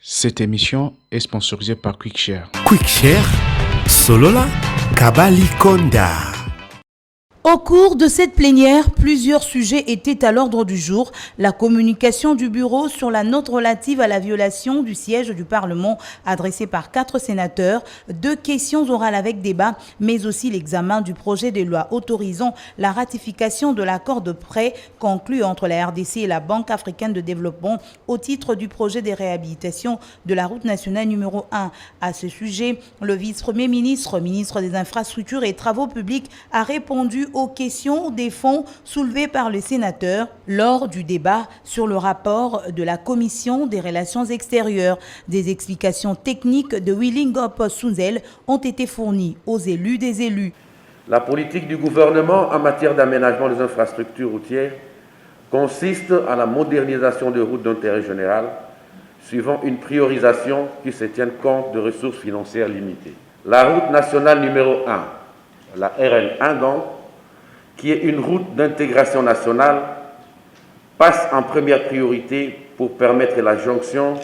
Cette émission est sponsorisée par Quickshare. Quickshare, Solola, Kabali Konda. Au cours de cette plénière, plusieurs sujets étaient à l'ordre du jour. La communication du bureau sur la note relative à la violation du siège du Parlement adressée par 4 sénateurs, 2 questions orales avec débat, mais aussi l'examen du projet de loi autorisant la ratification de l'accord de prêt conclu entre la RDC et la Banque africaine de développement au titre du projet de réhabilitation de la route nationale numéro 1. À ce sujet, le vice-premier ministre, ministre des Infrastructures et Travaux publics, a répondu aux questions des fonds soulevées par les sénateurs lors du débat sur le rapport de la Commission des relations extérieures. Des explications techniques de Willy Ngop Sunzel ont été fournies aux élus des élus. La politique du gouvernement en matière d'aménagement des infrastructures routières consiste à la modernisation de routes d'intérêt général, suivant une priorisation qui se tienne compte de ressources financières limitées. La route nationale numéro 1, la RN1 donc, qui est une route d'intégration nationale, passe en première priorité pour permettre la jonction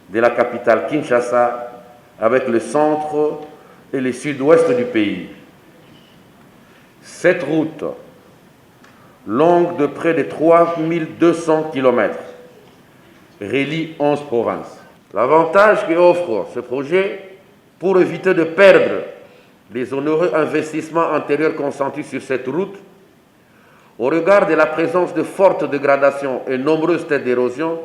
de la capitale Kinshasa avec le centre et le sud-ouest du pays. Cette route, longue de près de 3200 km, relie 11 provinces. L'avantage qu'offre ce projet, pour éviter de perdre les onéreux investissements antérieurs consentis sur cette route, au regard de la présence de fortes dégradations et nombreuses têtes d'érosion,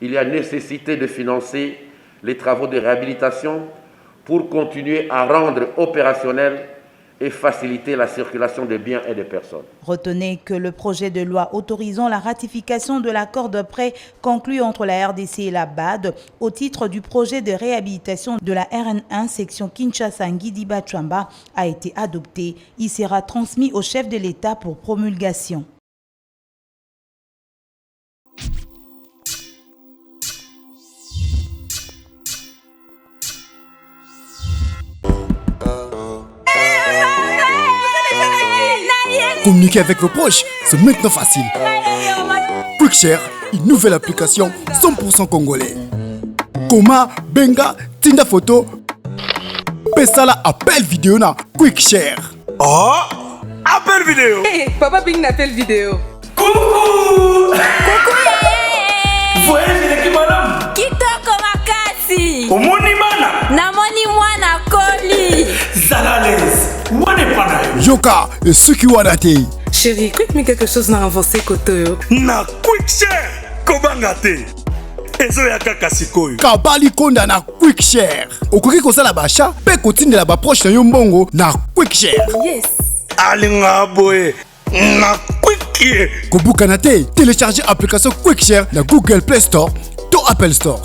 il y a nécessité de financer les travaux de réhabilitation pour continuer à rendre opérationnel et faciliter la circulation des biens et des personnes. Retenez que le projet de loi autorisant la ratification de l'accord de prêt conclu entre la RDC et la BAD au titre du projet de réhabilitation de la RN1 section Kinshasa-Ngidi-Bachwamba a été adopté. Il sera transmis au chef de l'État pour promulgation. Communiquer avec vos proches, c'est maintenant facile. Quickshare, une nouvelle application 100% congolais. Koma, Benga, Tinda Photo, Pesala appel vidéo na Quickshare. Oh, appel vidéo. Hey, Papa Bing appel vidéo. Coucou. Coucou. Voyez les madame. Kitoko makasi. Omoni bana. Namoni mwana koli. Zalales. Yoka et Suki Wadate. Chérie, quick-moi quelque chose n'a avancé côté. Na Quickshare. Kobangate. Ezo ya kaka sikoyo. Kabali Konda na Quickshare. Okoki kosala bacha pe kotindela ba proche na yo mbongo na Quickshare. Yes. Alinga boye. Na Quick. Kobuka na te, télécharger application Quickshare na Google Play Store to Apple Store.